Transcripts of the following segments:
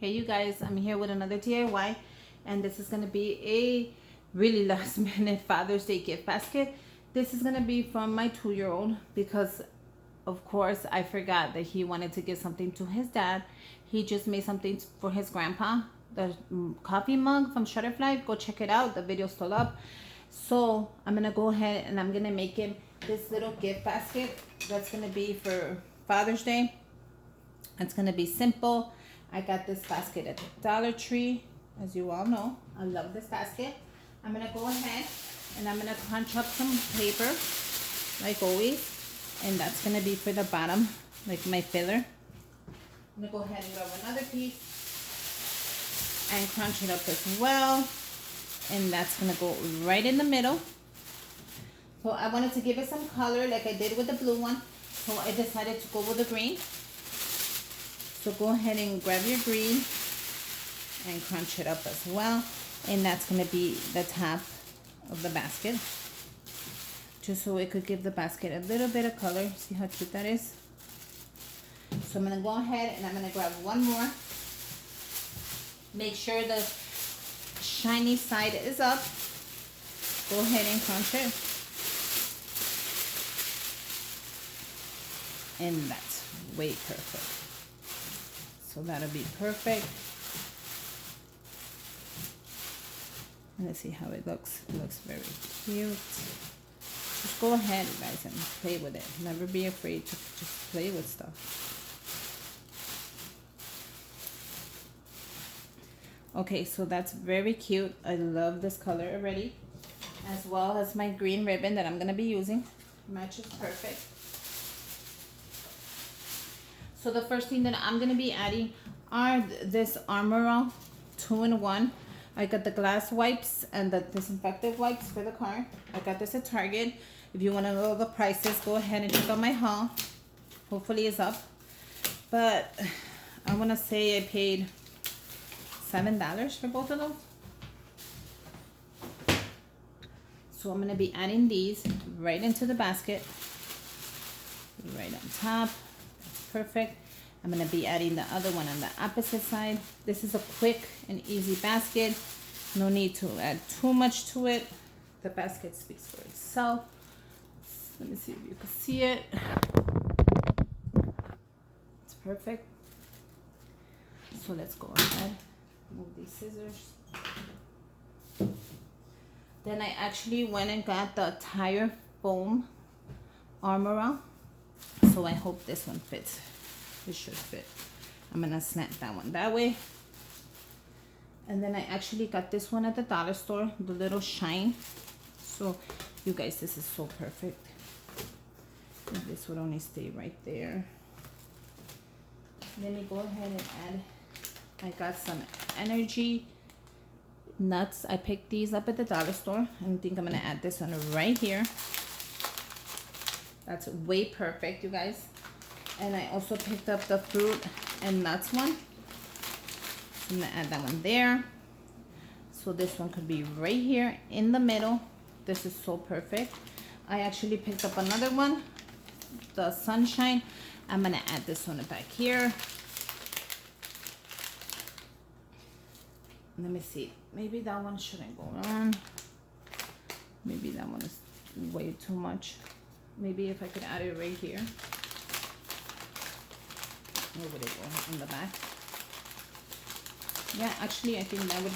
Hey you guys, I'm here with another DIY, and this is gonna be a really last minute Father's Day gift basket. This is gonna be from my 2-year-old because of course I forgot that he wanted to give something to his dad. He just made something for his grandpa, the coffee mug from Shutterfly. Go check it out, the video's still up. So I'm gonna go ahead and I'm gonna make him this little gift basket that's gonna be for Father's Day. It's gonna be simple. I got this basket at the Dollar Tree, as you all know. I love this basket. I'm gonna go ahead and I'm gonna crunch up some paper, like always, and that's gonna be for the bottom, like my filler. I'm gonna go ahead and grab another piece and crunch it up as well, and that's gonna go right in the middle. So I wanted to give it some color like I did with the blue one, so I decided to go with the green. So go ahead and grab your green and crunch it up as well. And that's gonna be the top of the basket. Just so it could give the basket a little bit of color. See how cute that is? So I'm gonna go ahead and I'm gonna grab one more. Make sure the shiny side is up. Go ahead and crunch it. And that's way perfect. So that'll be perfect. And let's see how it looks. It looks very cute. Just go ahead, guys, and play with it. Never be afraid to just play with stuff. Okay, so that's very cute. I love this color already. As well as my green ribbon that I'm going to be using. Matches perfect. So the first thing that I'm going to be adding are this Armor All 2-in-1. I got the glass wipes and the disinfectant wipes for the car. I got this at Target. If you want to know the prices, go ahead and check out my haul. Hopefully it's up. But I want to say I paid $7 for both of those. So I'm going to be adding these right into the basket. Right on top. Perfect. I'm going to be adding the other one on the opposite side. This is a quick and easy basket. No need to add too much to it. The basket speaks for itself. Let me see if you can see it. It's perfect. So let's go ahead. Move these scissors. Then I actually went and got the tire foam Armor All. So I hope this one fits. It should fit. I'm gonna snap that one that way. And then I actually got this one at the dollar store, the little shine. So you guys, this is so perfect. And this would only stay right there. Let me go ahead and add, I got some energy nuts. I picked these up at the dollar store. I think I'm gonna add this one right here. That's way perfect, you guys. And I also picked up the fruit and nuts one. I'm gonna add that one there. So this one could be right here in the middle. This is so perfect. I actually picked up another one, the sunshine. I'm gonna add this one back here. Let me see. Maybe that one shouldn't go on. Maybe that one is way too much. Maybe if I could add it right here. Where would it go? On the back? Yeah, actually, I think that would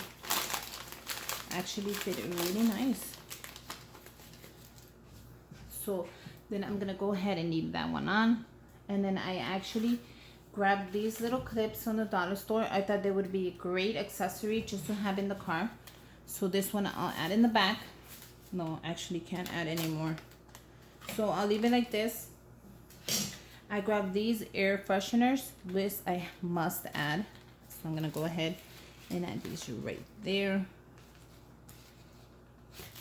actually fit really nice. So then I'm gonna go ahead and leave that one on. And then I actually grabbed these little clips on the dollar store. I thought they would be a great accessory just to have in the car. So this one I'll add in the back. No, actually can't add anymore. So I'll leave it like this. I grabbed these air fresheners. This I must add. So I'm gonna go ahead and add these right there.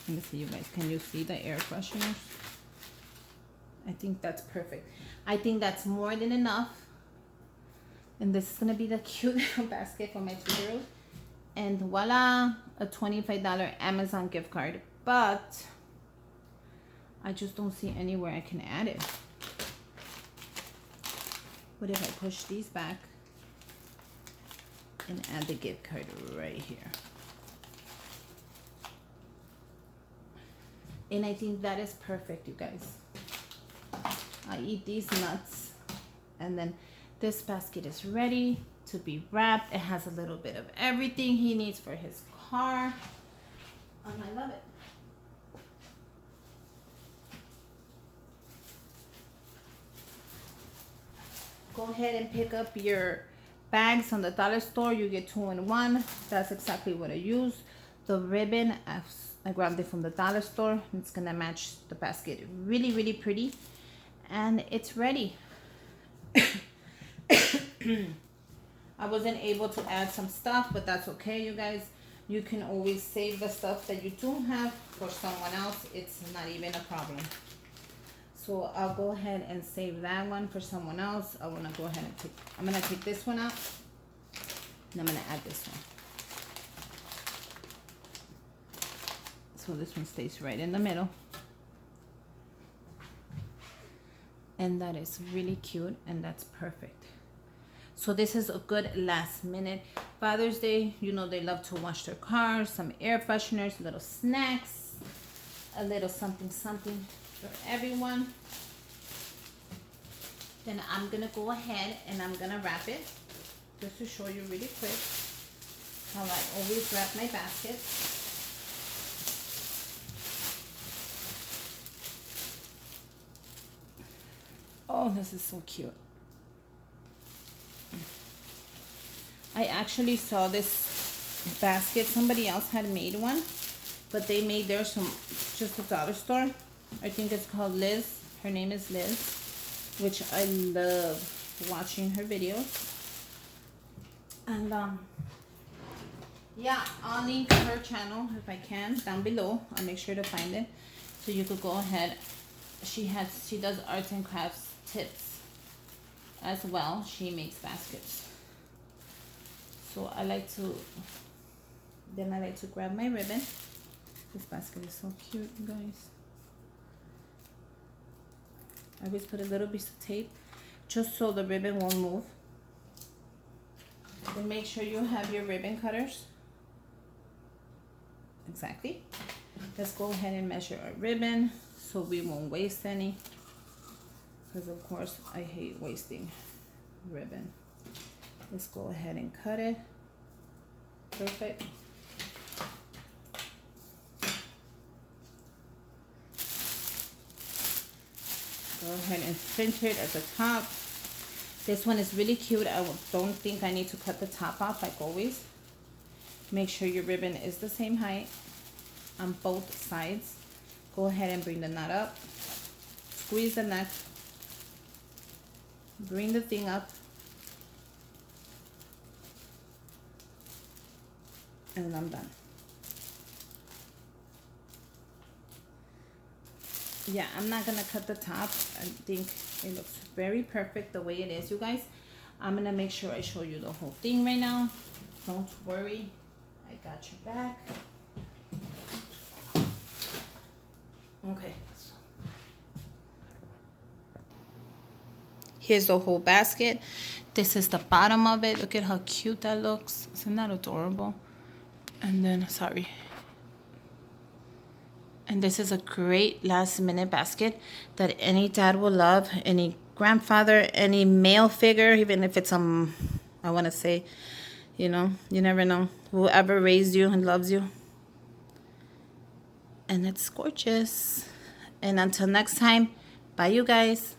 Let me see, you guys. Can you see the air fresheners? I think that's perfect. I think that's more than enough. And this is gonna be the cute little basket for my 2-year-old. And voila, a $25 Amazon gift card. But I just don't see anywhere I can add it. What if I push these back? and add the gift card right here. And I think that is perfect, you guys. I eat these nuts, and then this basket is ready to be wrapped. It has a little bit of everything he needs for his car, and I love it. Go ahead and pick up your bags on the dollar store. You get 2 in 1. That's exactly what I use. The ribbon, I grabbed it from the dollar store. It's gonna match the basket really, really pretty, and it's ready. I wasn't able to add some stuff, but that's okay, you guys. You can always save the stuff that you do have for someone else. It's not even a problem. So I'll go ahead and save that one for someone else. I'm gonna take this one out, and I'm gonna add this one. So this one stays right in the middle. And that is really cute, and that's perfect. So this is a good last minute Father's Day. You know, they love to wash their cars, some air fresheners, little snacks, a little something for everyone. Then I'm gonna go ahead and I'm gonna wrap it, just to show you really quick how I always wrap my basket. Oh, this is so cute. I actually saw this basket. Somebody else had made one, but they made theirs from just a dollar store. I think it's called Liz. Her name is Liz, which I love watching her videos. And yeah, I'll link her channel if I can down below. I'll make sure to find it, so you could go ahead. She does arts and crafts tips as well. She makes baskets. So I like to grab my ribbon. This basket is so cute, you guys. I always put a little piece of tape just so the ribbon won't move. Then make sure you have your ribbon cutters. Exactly. Let's go ahead and measure our ribbon so we won't waste any. Because of course I hate wasting ribbon. Let's go ahead and cut it. Perfect. Go ahead and cinch it at the top. This one is really cute. I don't think I need to cut the top off like always. Make sure your ribbon is the same height on both sides. Go ahead and bring the knot up. Squeeze the neck. Bring the thing up. And I'm done. Yeah, I'm not gonna cut the top. I think it looks very perfect the way it is, you guys. I'm gonna make sure I show you the whole thing right now. Don't worry, I got your back. Okay. Here's the whole basket. This is the bottom of it. Look at how cute that looks. Isn't that adorable? And then, sorry. And this is a great last minute basket that any dad will love, any grandfather, any male figure, even if it's I want to say, you know, you never know, whoever raised you and loves you. And it's gorgeous. And until next time, bye you guys.